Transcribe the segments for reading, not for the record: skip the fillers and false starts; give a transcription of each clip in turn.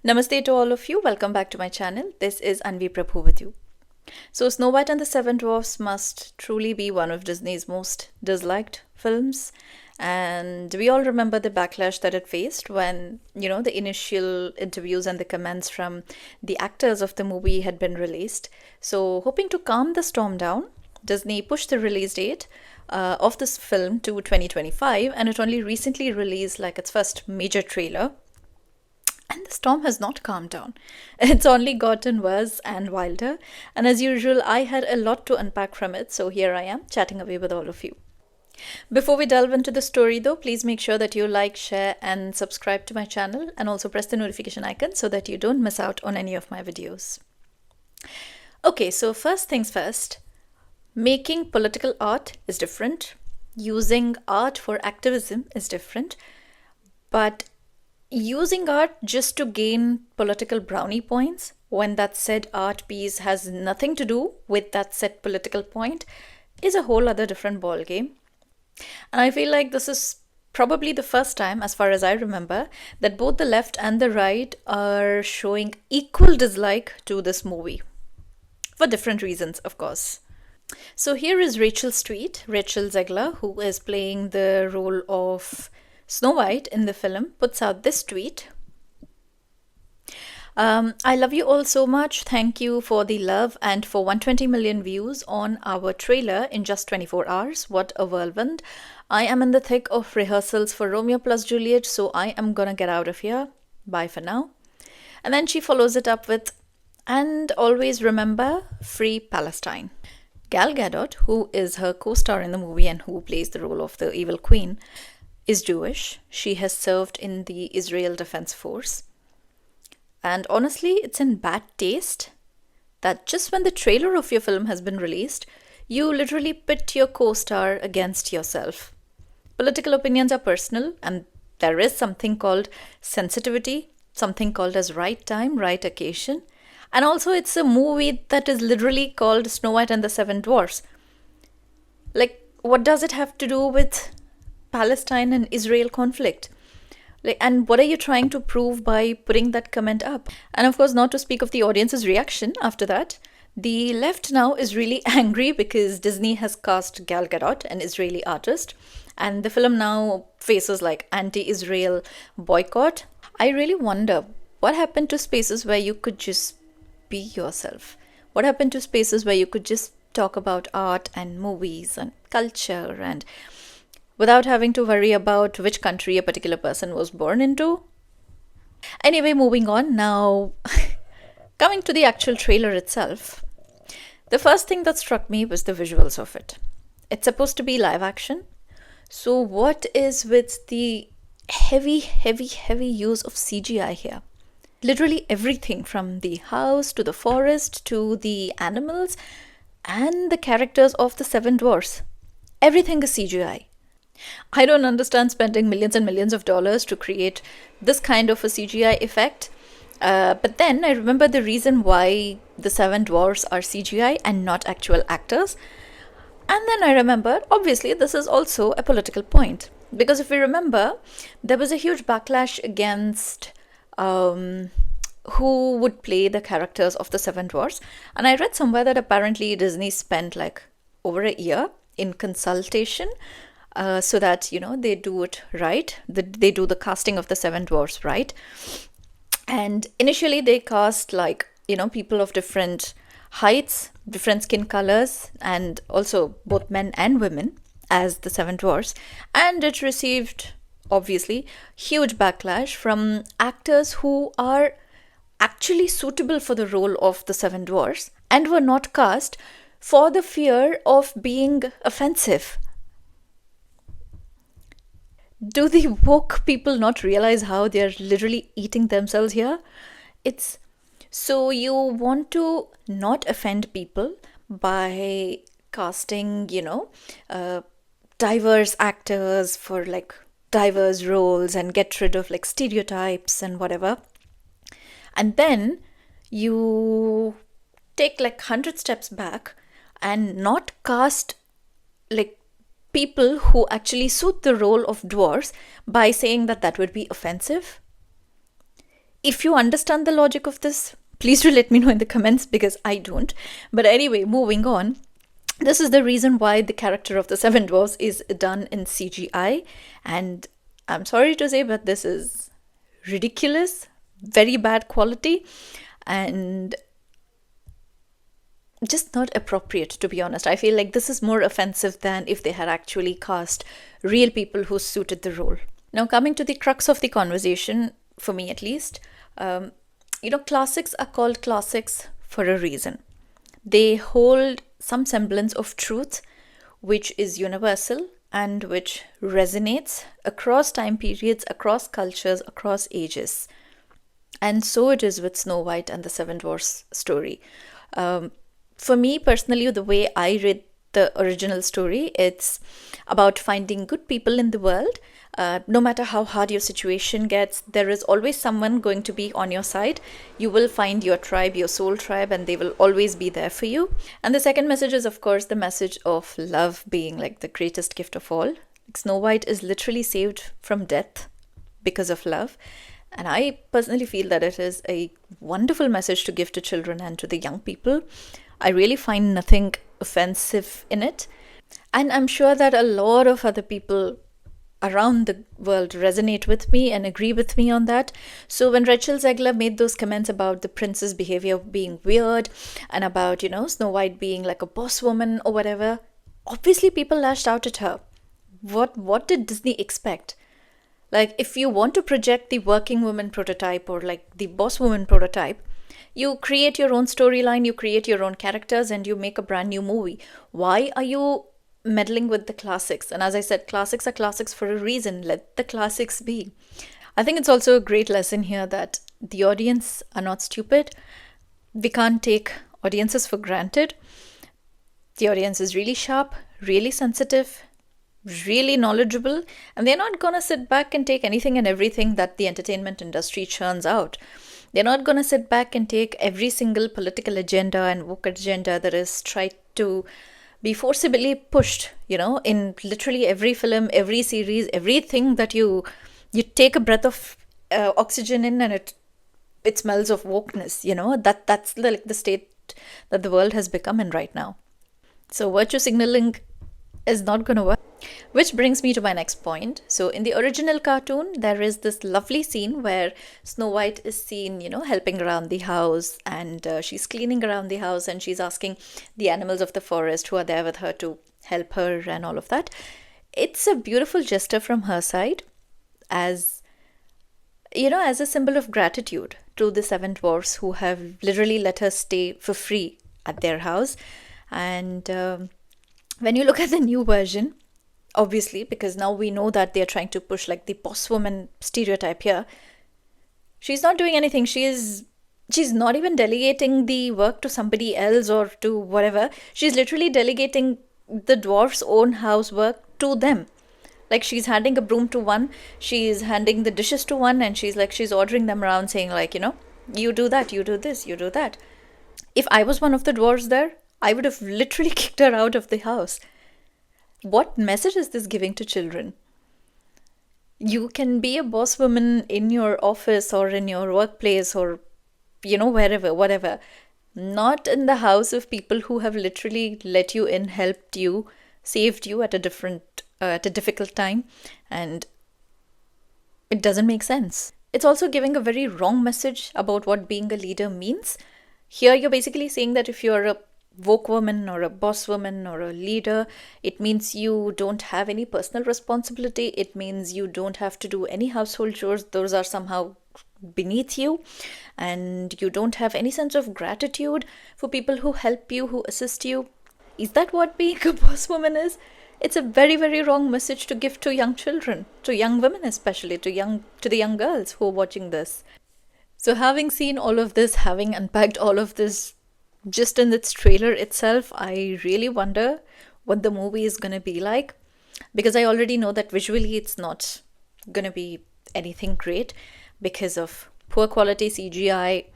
Namaste to all of you. Welcome back to my channel. This is Anvi Prabhu with you. So, Snow White and the Seven Dwarfs must truly be one of Disney's most disliked films. And we all remember the backlash that it faced when, the initial interviews and the comments from the actors of the movie had been released. So, hoping to calm the storm down, Disney pushed the release date of this film to 2025, and it only recently released like its first major trailer. And the storm has not calmed down. It's only gotten worse and wilder. And as usual, I had a lot to unpack from it, so here I am chatting away with all of you. Before we delve into the story, though, please make sure that you like, share, and subscribe to my channel, and also press the notification icon so that you don't miss out on any of my videos. Okay, so first things first, making political art is different. Using art for activism is different. But using art just to gain political brownie points when that said art piece has nothing to do with that said political point is a whole other different ballgame. And I feel like this is probably the first time, as far as I remember, that both the left and the right are showing equal dislike to this movie. For different reasons, of course. So here is Rachel's tweet. Rachel Zegler, who is playing the role of Snow White in the film, puts out this tweet. I love you all so much. Thank you for the love and for 120 million views on our trailer in just 24 hours. What a whirlwind. I am in the thick of rehearsals for Romeo plus Juliet, so I am gonna get out of here. Bye for now. And then she follows it up with, and always remember, free Palestine. Gal Gadot, who is her co-star in the movie and who plays the role of the evil queen, is Jewish. She has served in the Israel Defense Force. And honestly, it's in bad taste that just when the trailer of your film has been released, you literally pit your co-star against yourself. Political opinions are personal, and there is something called sensitivity, something called as right time, right occasion. And also it's a movie that is literally called Snow White and the Seven Dwarfs. Like, what does it have to do with Palestine and Israel conflict? And what are you trying to prove by putting that comment up? And of course, not to speak of the audience's reaction after that. The left now is really angry because Disney has cast Gal Gadot, an Israeli artist, and the film now faces like anti-Israel boycott. I really wonder what happened to spaces where you could just be yourself? What happened to spaces where you could just talk about art and movies and culture and without having to worry about which country a particular person was born into? Anyway, moving on now. Coming to the actual trailer itself, the first thing that struck me was the visuals of it. It's supposed to be live action. So what is with the heavy use of CGI here? Literally everything from the house to the forest to the animals and the characters of the Seven Dwarfs. Everything is CGI. I don't understand spending millions and millions of dollars to create this kind of a CGI effect. But then I remember the reason why the Seven Dwarfs are CGI and not actual actors. And then I remember, obviously, this is also a political point. Because if we remember, there was a huge backlash against who would play the characters of the Seven Dwarfs. And I read somewhere that apparently Disney spent like over a year in consultation so that, they do it right. They do the casting of the Seven Dwarfs right. And initially they cast like, people of different heights, different skin colors, and also both men and women as the Seven Dwarfs. And it received, obviously, huge backlash from actors who are actually suitable for the role of the Seven Dwarfs and were not cast for the fear of being offensive. Do the woke people not realize how they're literally eating themselves here? It's so you want to not offend people by casting, diverse actors for like diverse roles and get rid of like stereotypes and whatever. And then you take like 100 steps back and not cast like people who actually suit the role of dwarves by saying that would be offensive. If you understand the logic of this, please do let me know in the comments because I don't. But anyway, moving on. This is the reason why the character of the Seven Dwarfs is done in CGI. And I'm sorry to say, but this is ridiculous, very bad quality, and just not appropriate, to be honest. I feel like this is more offensive than if they had actually cast real people who suited the role. Now, coming to the crux of the conversation, for me at least, classics are called classics for a reason. They hold some semblance of truth, which is universal and which resonates across time periods, across cultures, across ages. And so it is with Snow White and the Seven Dwarfs story. For me personally, the way I read the original story, it's about finding good people in the world. No matter how hard your situation gets, there is always someone going to be on your side. You will find your tribe, your soul tribe, and they will always be there for you. And the second message is, of course, the message of love being like the greatest gift of all. Like Snow White is literally saved from death because of love. And I personally feel that it is a wonderful message to give to children and to the young people. I really find nothing offensive in it. And I'm sure that a lot of other people around the world resonate with me and agree with me on that. So when Rachel Zegler made those comments about the prince's behavior being weird and about, Snow White being like a boss woman or whatever, obviously people lashed out at her. What did Disney expect? Like, if you want to project the working woman prototype or like the boss woman prototype, you create your own storyline, you create your own characters, and you make a brand new movie. Why are you meddling with the classics? And as I said, classics are classics for a reason. Let the classics be. I think it's also a great lesson here that the audience are not stupid. We can't take audiences for granted. The audience is really sharp, really sensitive, really knowledgeable, and they're not going to sit back and take anything and everything that the entertainment industry churns out. They're not going to sit back and take every single political agenda and woke agenda that is tried to be forcibly pushed, in literally every film, every series, everything that you take a breath of oxygen in, and it smells of wokeness. That's the state that the world has become in right now. So virtue signaling is not going to work. Which brings me to my next point. So in the original cartoon, there is this lovely scene where Snow White is seen, helping around the house, and she's cleaning around the house, and she's asking the animals of the forest who are there with her to help her and all of that. It's a beautiful gesture from her side as a symbol of gratitude to the Seven Dwarfs who have literally let her stay for free at their house. And when you look at the new version, obviously, because now we know that they're trying to push like the boss woman stereotype here, she's not doing anything. She's not even delegating the work to somebody else or to whatever. She's literally delegating the dwarf's own housework to them. Like, she's handing a broom to one, she's handing the dishes to one, and she's ordering them around saying like, you do that, you do this, you do that. If I was one of the dwarves there, I would have literally kicked her out of the house. What message is this giving to children? You can be a boss woman in your office or in your workplace or, wherever, whatever. Not in the house of people who have literally let you in, helped you, saved you at a difficult time. And it doesn't make sense. It's also giving a very wrong message about what being a leader means. Here you're basically saying that if you're a woke woman or a boss woman or a leader, it means you don't have any personal responsibility. It means you don't have to do any household chores. Those are somehow beneath you, and you don't have any sense of gratitude for people who help you, who assist you. Is that what being a boss woman is? It's a very, very wrong message to give to young children, to young women especially, to the young girls who are watching this. So having seen all of this, having unpacked all of this just in its trailer itself, I really wonder what the movie is going to be like, because I already know that visually it's not going to be anything great because of poor quality CGI,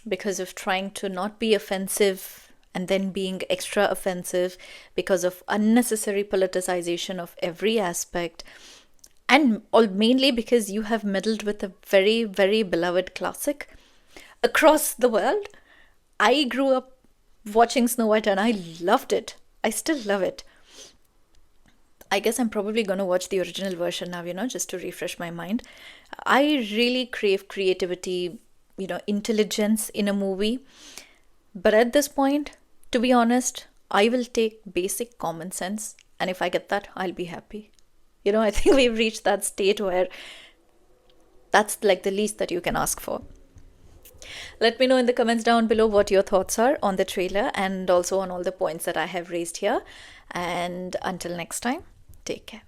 because of trying to not be offensive and then being extra offensive, because of unnecessary politicization of every aspect. And all mainly because you have meddled with a very, very beloved classic across the world. I grew up watching Snow White and I loved it. I still love it. I guess I'm probably going to watch the original version now, just to refresh my mind. I really crave creativity, intelligence in a movie. But at this point, to be honest, I will take basic common sense. And if I get that, I'll be happy. I think we've reached that state where that's like the least that you can ask for. Let me know in the comments down below what your thoughts are on the trailer and also on all the points that I have raised here. And until next time, take care.